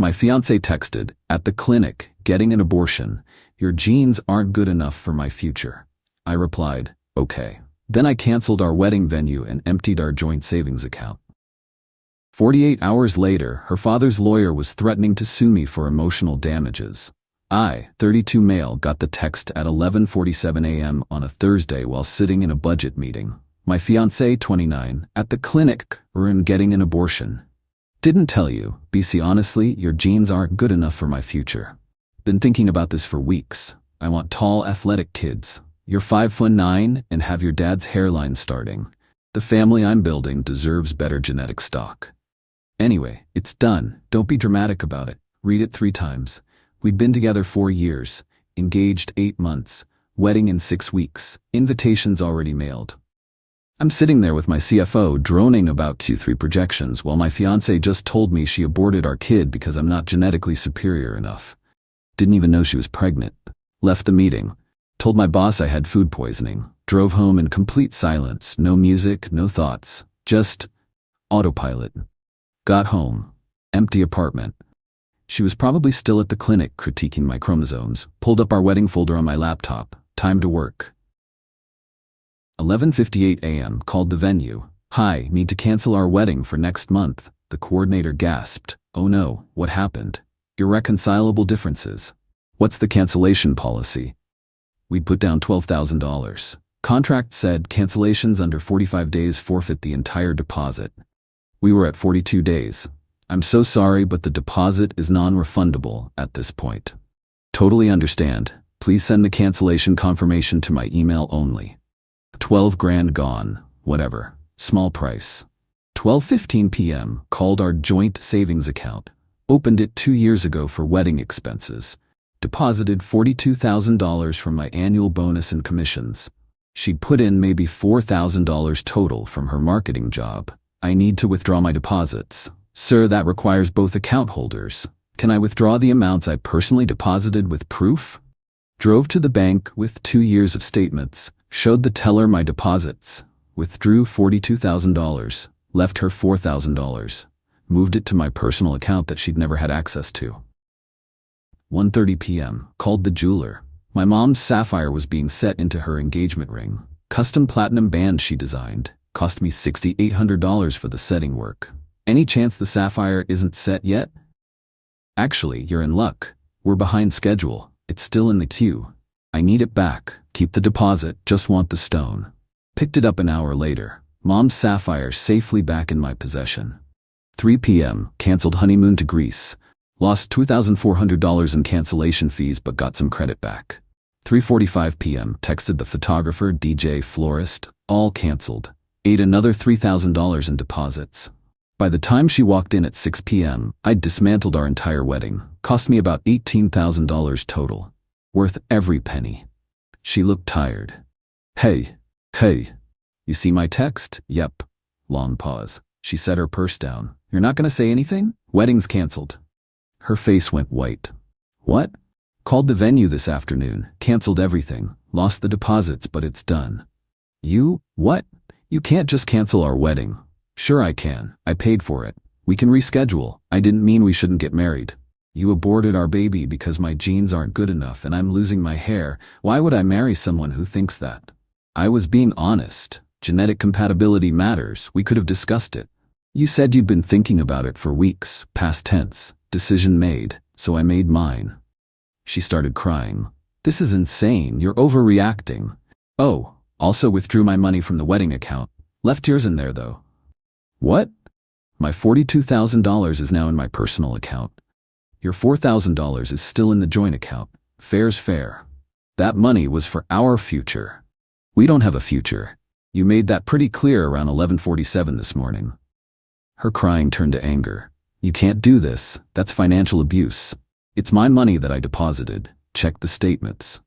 My fiancé texted, "At the clinic, getting an abortion. Your genes aren't good enough for my future." I replied, "Okay." Then I canceled our wedding venue and emptied our joint savings account. 48 hours later, her father's lawyer was threatening to sue me for emotional damages. I, 32 male, got the text at 11:47 a.m. on a Thursday while sitting in a budget meeting. My fiancé, 29, at the clinic, room getting an abortion. "Didn't tell you, BC, honestly, your genes aren't good enough for my future. Been thinking about this for weeks. I want tall, athletic kids. You're 5'9" and have your dad's hairline starting. The family I'm building deserves better genetic stock. Anyway, it's done. Don't be dramatic about it. Read it 3 times. We'd been together 4 years, engaged 8 months, wedding in 6 weeks, invitations already mailed." I'm sitting there with my CFO droning about Q3 projections while my fiancé just told me she aborted our kid because I'm not genetically superior enough. Didn't even know she was pregnant. Left the meeting. Told my boss I had food poisoning. Drove home in complete silence, no music, no thoughts, just autopilot. Got home. Empty apartment. She was probably still at the clinic critiquing my chromosomes. Pulled up our wedding folder on my laptop. Time to work. 11:58 a.m. Called the venue. "Hi, need to cancel our wedding for next month." The coordinator gasped. "Oh no, what happened?" "Irreconcilable differences." "What's the cancellation policy?" We'd put down $12,000. Contract said cancellations under 45 days forfeit the entire deposit. We were at 42 days. "I'm so sorry, but the deposit is non-refundable at this point." "Totally understand. Please send the cancellation confirmation to my email only." 12 grand gone. Whatever. Small price. 12:15 p.m. Called our joint savings account. Opened it 2 years ago for wedding expenses. Deposited $42,000 from my annual bonus and commissions. She'd put in maybe $4,000 total from her marketing job. "I need to withdraw my deposits." "Sir, that requires both account holders. Can I withdraw the amounts I personally deposited with proof?" Drove to the bank with 2 years of statements, showed the teller my deposits, withdrew $42,000, left her $4,000, moved it to my personal account that she'd never had access to. 1:30 p.m. Called the jeweler. My mom's sapphire was being set into her engagement ring. Custom platinum band she designed. Cost me $6,800 for the setting work. "Any chance the sapphire isn't set yet?" "Actually, you're in luck. We're behind schedule. It's still in the queue. I need it back. Keep the deposit, just want the stone." Picked it up an hour later. Mom's sapphire safely back in my possession. 3 p.m. Canceled honeymoon to Greece. Lost $2,400 in cancellation fees but got some credit back. 3:45 p.m. Texted the photographer, DJ, florist. All canceled. Ate another $3,000 in deposits. By the time she walked in at 6 p.m., I'd dismantled our entire wedding. Cost me about $18,000 total. Worth every penny. She looked tired. Hey, you see my text?" "Yep." Long pause. She set her purse down. "You're not gonna say anything? Wedding's canceled." Her face went white. "What?" "Called the venue this afternoon. Canceled everything. Lost the deposits, but it's done." "You, what? You can't just cancel our wedding." "Sure I can. I paid for it. We can reschedule. I didn't mean we shouldn't get married. You aborted our baby because my genes aren't good enough and I'm losing my hair. Why would I marry someone who thinks that?" I was being honest. Genetic compatibility matters. We could have discussed it. "You said you'd been thinking about it for weeks. Past tense. Decision made. So I made mine." She started crying. "This is insane. You're overreacting." "Oh, also withdrew my money from the wedding account. Left yours in there though." "What?" "My $42,000 is now in my personal account. Your $4,000 is still in the joint account. Fair's fair. That money was for our future." "We don't have a future. You made that pretty clear around 11:47 this morning." Her crying turned to anger. "You can't do this. That's financial abuse. It's my money that I deposited. Check the statements."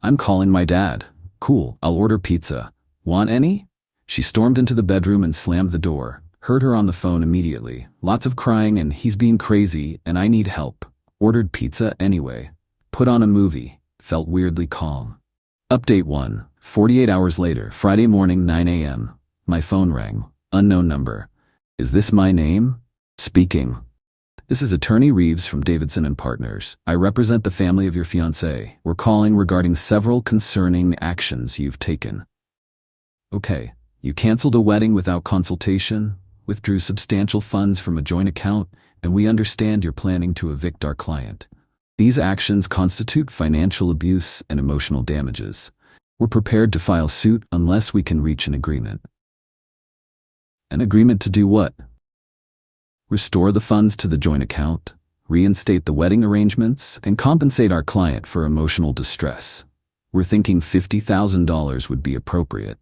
"I'm calling my dad." "Cool, I'll order pizza. Want any?" She stormed into the bedroom and slammed the door. Heard her on the phone immediately. Lots of crying and he's being crazy and I need help. Ordered pizza anyway. Put on a movie. Felt weirdly calm. Update 1. 48 hours later, Friday morning, 9 a.m. My phone rang. Unknown number. "Is this my name?" "Speaking." This is Attorney Reeves from Davidson and Partners. I represent the family of your fiancée. We're calling regarding several concerning actions you've taken. Okay, you canceled a wedding without consultation, withdrew substantial funds from a joint account, and we understand you're planning to evict our client. These actions constitute financial abuse and emotional damages. We're prepared to file suit unless we can reach an agreement. An agreement to do what? Restore the funds to the joint account, reinstate the wedding arrangements, and compensate our client for emotional distress. We're thinking $50,000 would be appropriate.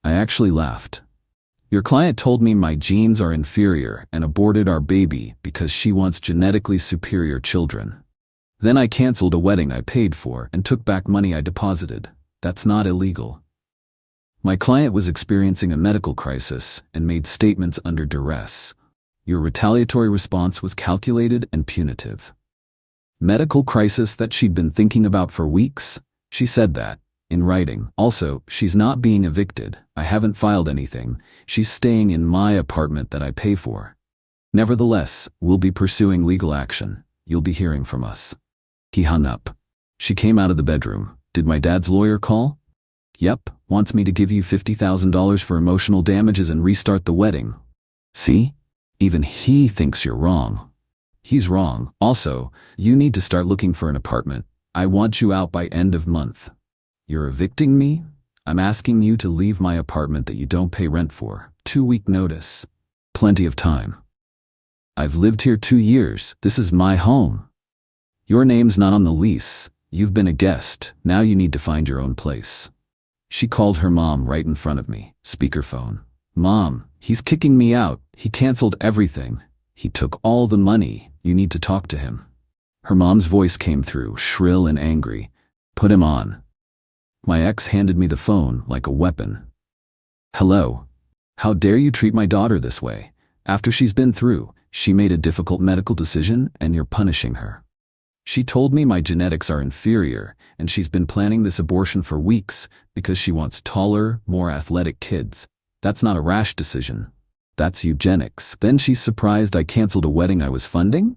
I actually laughed. Your client told me my genes are inferior and aborted our baby because she wants genetically superior children. Then I canceled a wedding I paid for and took back money I deposited. That's not illegal. My client was experiencing a medical crisis and made statements under duress. Your retaliatory response was calculated and punitive. Medical crisis that she'd been thinking about for weeks? She said that, in writing. Also, she's not being evicted. I haven't filed anything. She's staying in my apartment that I pay for. Nevertheless, we'll be pursuing legal action. You'll be hearing from us. He hung up. She came out of the bedroom. Did my dad's lawyer call? Yep, wants me to give you $50,000 for emotional damages and restart the wedding. See? Even he thinks you're wrong. He's wrong. Also, you need to start looking for an apartment. I want you out by end of month. You're evicting me? I'm asking you to leave my apartment that you don't pay rent for. 2-week notice. Plenty of time. I've lived here 2 years. This is my home. Your name's not on the lease. You've been a guest. Now you need to find your own place. She called her mom right in front of me. Speakerphone. Mom, he's kicking me out. He canceled everything. He took all the money. You need to talk to him. Her mom's voice came through, shrill and angry. Put him on. My ex handed me the phone like a weapon. Hello. How dare you treat my daughter this way? After she's been through, she made a difficult medical decision and you're punishing her. She told me my genetics are inferior and she's been planning this abortion for weeks because she wants taller, more athletic kids. That's not a rash decision. That's eugenics. Then she's surprised I canceled a wedding I was funding?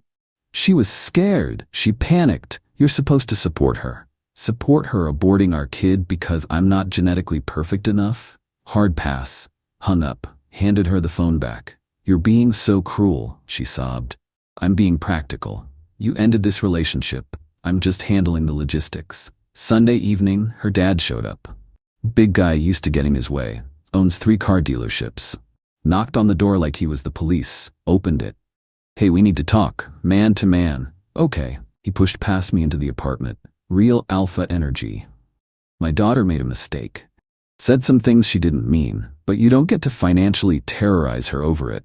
She was scared. She panicked. You're supposed to support her. Support her aborting our kid because I'm not genetically perfect enough? Hard pass. Hung up. Handed her the phone back. You're being so cruel, she sobbed. I'm being practical. You ended this relationship. I'm just handling the logistics. Sunday evening, her dad showed up. Big guy used to getting his way. Owns 3 car dealerships. Knocked on the door like he was the police. Opened it. Hey, we need to talk. Man to man. Okay. He pushed past me into the apartment. Real alpha energy. My daughter made a mistake. Said some things she didn't mean, but you don't get to financially terrorize her over it.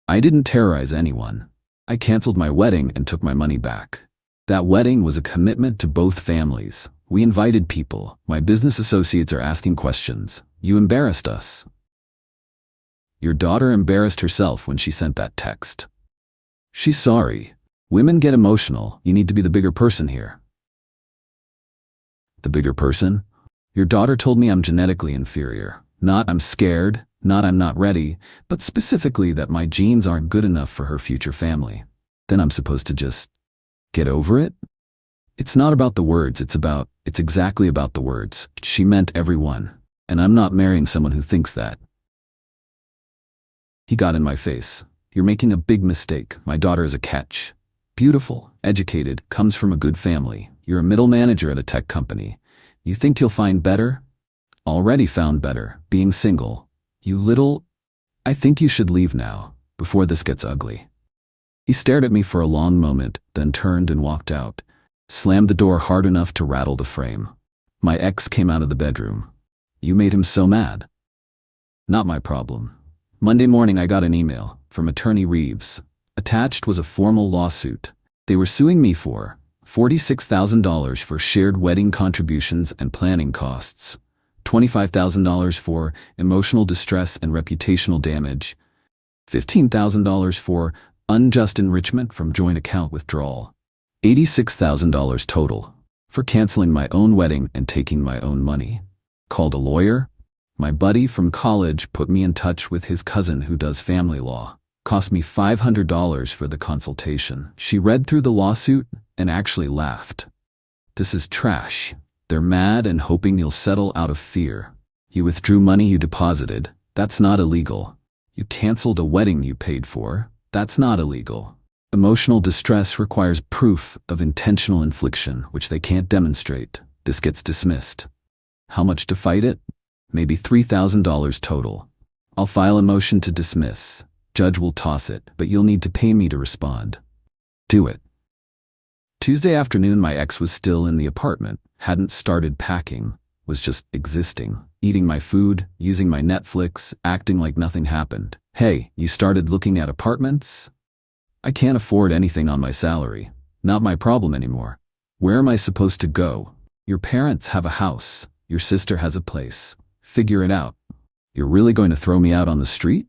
I didn't terrorize anyone. I canceled my wedding and took my money back. That wedding was a commitment to both families. We invited people. My business associates are asking questions. You embarrassed us. Your daughter embarrassed herself when she sent that text. She's sorry. Women get emotional. You need to be the bigger person here. The bigger person? Your daughter told me I'm genetically inferior. Not I'm scared, not I'm not ready, but specifically that my genes aren't good enough for her future family. Then I'm supposed to just get over it? It's not about the words, it's exactly about the words. She meant everyone. And I'm not marrying someone who thinks that. He got in my face. You're making a big mistake. My daughter is a catch. Beautiful, educated, comes from a good family. You're a middle manager at a tech company. You think you'll find better? Already found better, being single. I think you should leave now, before this gets ugly. He stared at me for a long moment, then turned and walked out. Slammed the door hard enough to rattle the frame. My ex came out of the bedroom. You made him so mad. Not my problem. Monday morning I got an email from Attorney Reeves. Attached was a formal lawsuit. They were suing me for $46,000 for shared wedding contributions and planning costs, $25,000 for emotional distress and reputational damage, $15,000 for unjust enrichment from joint account withdrawal, $86,000 total for canceling my own wedding and taking my own money. Called a lawyer? My buddy from college put me in touch with his cousin who does family law. Cost me $500 for the consultation. She read through the lawsuit and actually laughed. This is trash. They're mad and hoping you'll settle out of fear. You withdrew money you deposited. That's not illegal. You canceled a wedding you paid for. That's not illegal. Emotional distress requires proof of intentional infliction, which they can't demonstrate. This gets dismissed. How much to fight it? Maybe $3,000 total. I'll file a motion to dismiss. Judge will toss it, but you'll need to pay me to respond. Do it. Tuesday afternoon, my ex was still in the apartment, hadn't started packing, was just existing, eating my food, using my Netflix, acting like nothing happened. Hey, you started looking at apartments? I can't afford anything on my salary. Not my problem anymore. Where am I supposed to go? Your parents have a house. Your sister has a place. Figure it out. You're really going to throw me out on the street?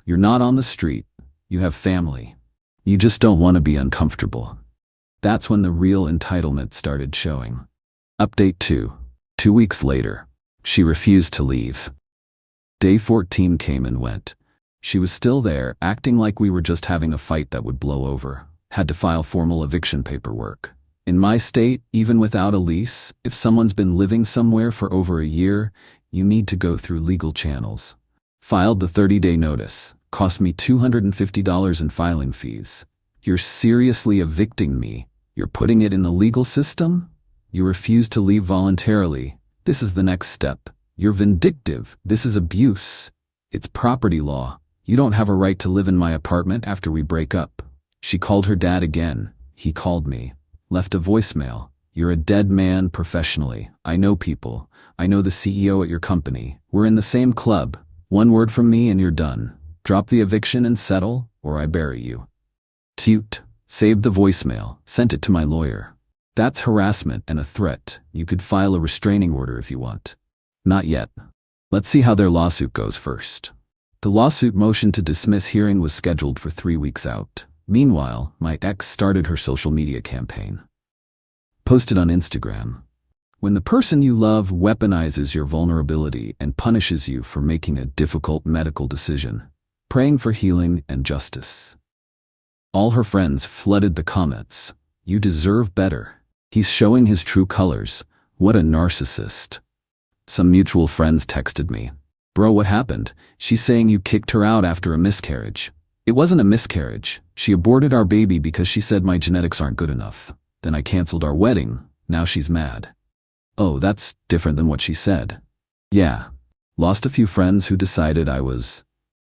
You're not on the street. You have family. You just don't want to be uncomfortable. That's when the real entitlement started showing. Update 2. 2 weeks later. She refused to leave. Day 14 came and went. She was still there, acting like we were just having a fight that would blow over. Had to file formal eviction paperwork. In my state, even without a lease, if someone's been living somewhere for over a year, you need to go through legal channels. Filed the 30-day notice. Cost me $250 in filing fees. You're seriously evicting me. You're putting it in the legal system? You refuse to leave voluntarily. This is the next step. You're vindictive. This is abuse. It's property law. You don't have a right to live in my apartment after we break up. She called her dad again. He called me. Left a voicemail. You're a dead man professionally. I know people. I know the CEO at your company. We're in the same club. One word from me and you're done. Drop the eviction and settle, or I bury you. Cute. Saved the voicemail. Sent it to my lawyer. That's harassment and a threat. You could file a restraining order if you want. Not yet. Let's see how their lawsuit goes first. The lawsuit motion to dismiss hearing was scheduled for 3 weeks out. Meanwhile, my ex started her social media campaign. Posted on Instagram. When the person you love weaponizes your vulnerability and punishes you for making a difficult medical decision, praying for healing and justice. All her friends flooded the comments. You deserve better. He's showing his true colors. What a narcissist. Some mutual friends texted me. Bro, what happened? She's saying you kicked her out after a miscarriage. It wasn't a miscarriage. She aborted our baby because she said my genetics aren't good enough. Then I canceled our wedding. Now she's mad. Oh, that's different than what she said. Yeah. Lost a few friends who decided I was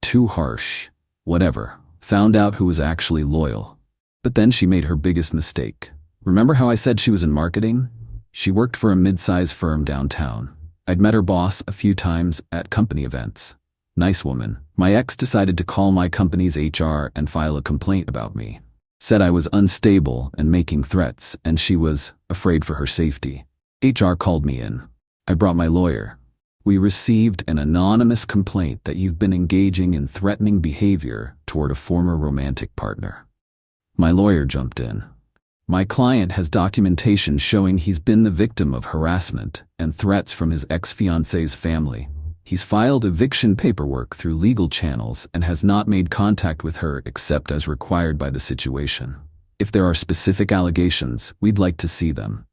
too harsh. Whatever. Found out who was actually loyal. But then she made her biggest mistake. Remember how I said she was in marketing? She worked for a mid-size firm downtown. I'd met her boss a few times at company events. Nice woman. My ex decided to call my company's HR and file a complaint about me. Said I was unstable and making threats, and she was afraid for her safety. HR called me in. I brought my lawyer. We received an anonymous complaint that you've been engaging in threatening behavior toward a former romantic partner. My lawyer jumped in. My client has documentation showing he's been the victim of harassment and threats from his ex-fiancée's family. He's filed eviction paperwork through legal channels and has not made contact with her except as required by the situation. If there are specific allegations, we'd like to see them.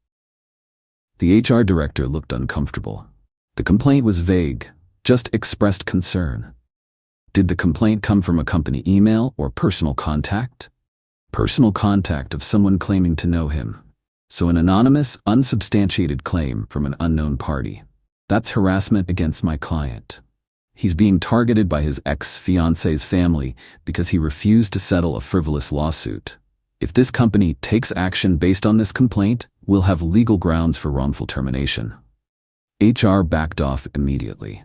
The HR director looked uncomfortable. The complaint was vague, just expressed concern. Did the complaint come from a company email or personal contact? Personal contact of someone claiming to know him. So an anonymous, unsubstantiated claim from an unknown party. That's harassment against my client. He's being targeted by his ex-fiancée's family because he refused to settle a frivolous lawsuit. If this company takes action based on this complaint, we'll have legal grounds for wrongful termination. HR backed off immediately.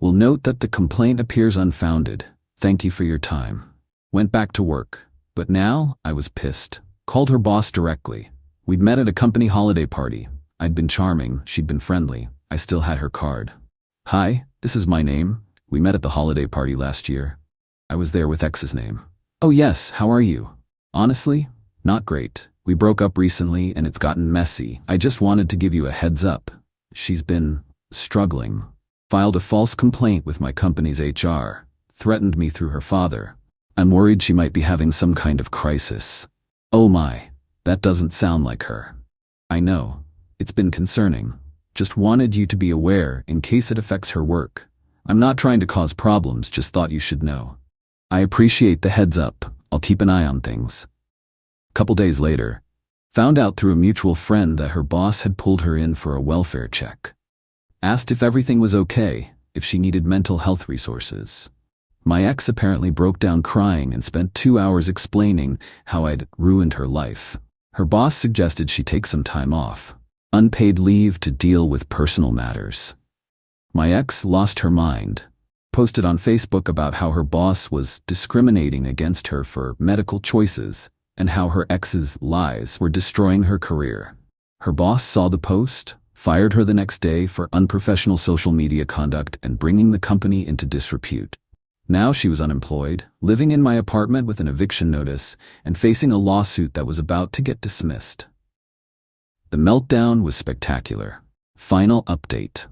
We'll note that the complaint appears unfounded. Thank you for your time. Went back to work. But now, I was pissed. Called her boss directly. We'd met at a company holiday party. I'd been charming, she'd been friendly. I still had her card. Hi, this is my name. We met at the holiday party last year. I was there with X's name. Oh yes, how are you? Honestly, not great. We broke up recently and it's gotten messy. I just wanted to give you a heads up. She's been struggling. Filed a false complaint with my company's HR. Threatened me through her father. I'm worried she might be having some kind of crisis. Oh my, that doesn't sound like her. I know. It's been concerning. Just wanted you to be aware in case it affects her work. I'm not trying to cause problems, just thought you should know. I appreciate the heads up. I'll keep an eye on things. Couple days later, found out through a mutual friend that her boss had pulled her in for a welfare check. Asked if everything was okay, if she needed mental health resources. My ex apparently broke down crying and spent 2 hours explaining how I'd ruined her life. Her boss suggested she take some time off, unpaid leave to deal with personal matters. My ex lost her mind, posted on Facebook about how her boss was discriminating against her for medical choices and how her ex's lies were destroying her career. Her boss saw the post, fired her the next day for unprofessional social media conduct and bringing the company into disrepute. Now she was unemployed, living in my apartment with an eviction notice, and facing a lawsuit that was about to get dismissed. The meltdown was spectacular. Final update.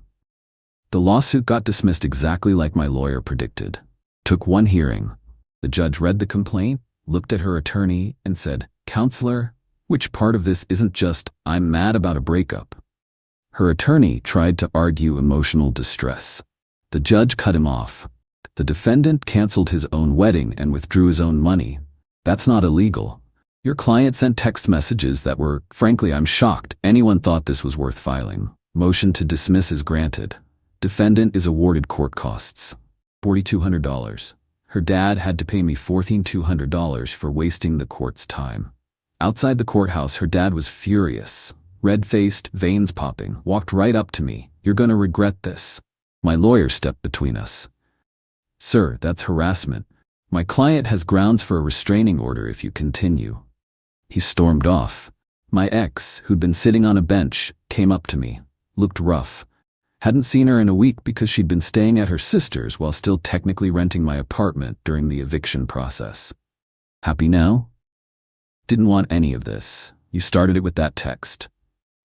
The lawsuit got dismissed exactly like my lawyer predicted. Took one hearing. The judge read the complaint, looked at her attorney, and said, "Counselor, which part of this isn't just, I'm mad about a breakup?" Her attorney tried to argue emotional distress. The judge cut him off. The defendant canceled his own wedding and withdrew his own money. That's not illegal. Your client sent text messages that were, frankly, I'm shocked anyone thought this was worth filing. Motion to dismiss is granted. Defendant is awarded court costs. $4,200. Her dad had to pay me $14,200 for wasting the court's time. Outside the courthouse, her dad was furious. Red-faced, veins popping, walked right up to me. "You're gonna regret this." My lawyer stepped between us. "Sir, that's harassment. My client has grounds for a restraining order if you continue." He stormed off. My ex, who'd been sitting on a bench, came up to me. Looked rough. Hadn't seen her in a week because she'd been staying at her sister's while still technically renting my apartment during the eviction process. "Happy now?" "Didn't want any of this. You started it with that text."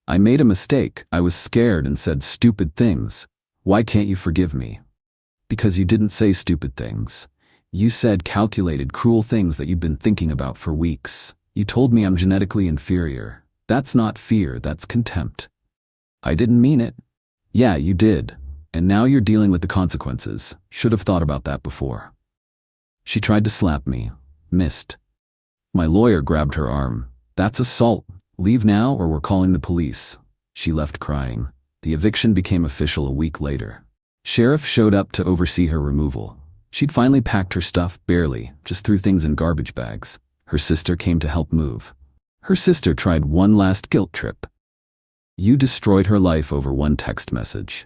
"I made a mistake. I was scared and said stupid things. Why can't you forgive me?" "Because you didn't say stupid things. You said calculated, cruel things that you'd been thinking about for weeks. You told me I'm genetically inferior. That's not fear, that's contempt." "I didn't mean it." "Yeah, you did. And now you're dealing with the consequences. Should have thought about that before." She tried to slap me. Missed. My lawyer grabbed her arm. "That's assault. Leave now or we're calling the police." She left crying. The eviction became official a week later. Sheriff showed up to oversee her removal. She'd finally packed her stuff, barely, just threw things in garbage bags. Her sister came to help move. Her sister tried one last guilt trip. You destroyed her life over one text message.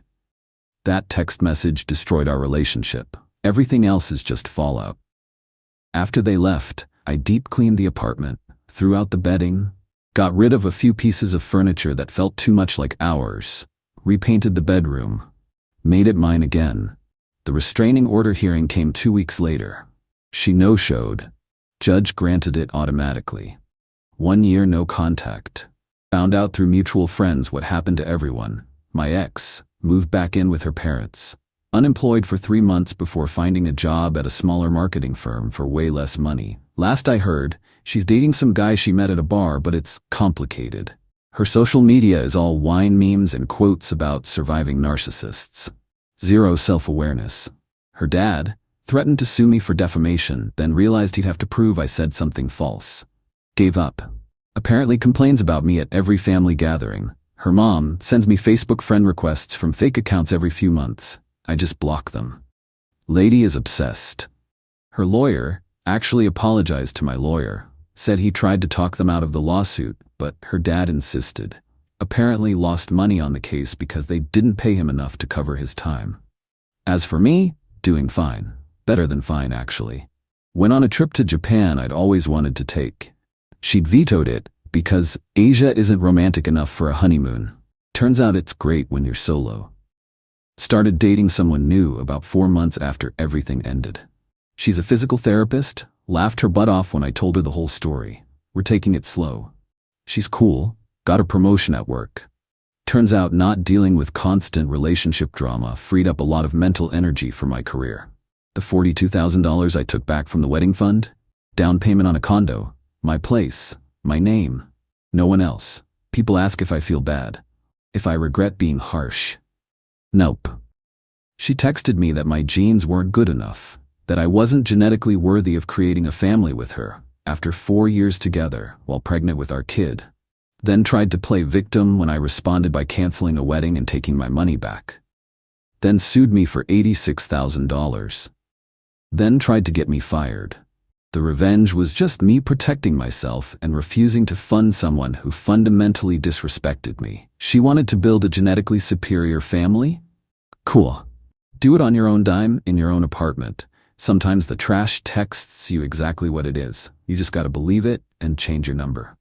That text message destroyed our relationship. Everything else is just fallout. After they left, I deep cleaned the apartment, threw out the bedding, got rid of a few pieces of furniture that felt too much like ours, repainted the bedroom, made it mine again. The restraining order hearing came 2 weeks later. She no-showed. Judge granted it automatically. 1 year no contact. Found out through mutual friends what happened to everyone. My ex moved back in with her parents. Unemployed for 3 months before finding a job at a smaller marketing firm for way less money. Last I heard, she's dating some guy she met at a bar, but it's complicated. Her social media is all wine memes and quotes about surviving narcissists. Zero self-awareness. Her dad threatened to sue me for defamation, then realized he'd have to prove I said something false. Gave up. Apparently complains about me at every family gathering. Her mom sends me Facebook friend requests from fake accounts every few months. I just block them. Lady is obsessed. Her lawyer actually apologized to my lawyer. Said he tried to talk them out of the lawsuit, but her dad insisted. Apparently lost money on the case because they didn't pay him enough to cover his time. As for me, doing fine. Better than fine, actually. Went on a trip to Japan I'd always wanted to take. She'd vetoed it because Asia isn't romantic enough for a honeymoon. Turns out it's great when you're solo. Started dating someone new about 4 months after everything ended. She's a physical therapist, laughed her butt off when I told her the whole story. We're taking it slow. She's cool, got a promotion at work. Turns out not dealing with constant relationship drama freed up a lot of mental energy for my career. The $42,000 I took back from the wedding fund? Down payment on a condo? My place? My name? No one else. People ask if I feel bad. If I regret being harsh. Nope. She texted me that my genes weren't good enough, that I wasn't genetically worthy of creating a family with her after 4 years together while pregnant with our kid. Then tried to play victim when I responded by canceling a wedding and taking my money back. Then sued me for $86,000. Then tried to get me fired. The revenge was just me protecting myself and refusing to fund someone who fundamentally disrespected me. She wanted to build a genetically superior family? Cool. Do it on your own dime in your own apartment. Sometimes the trash texts you exactly what it is. You just gotta believe it and change your number.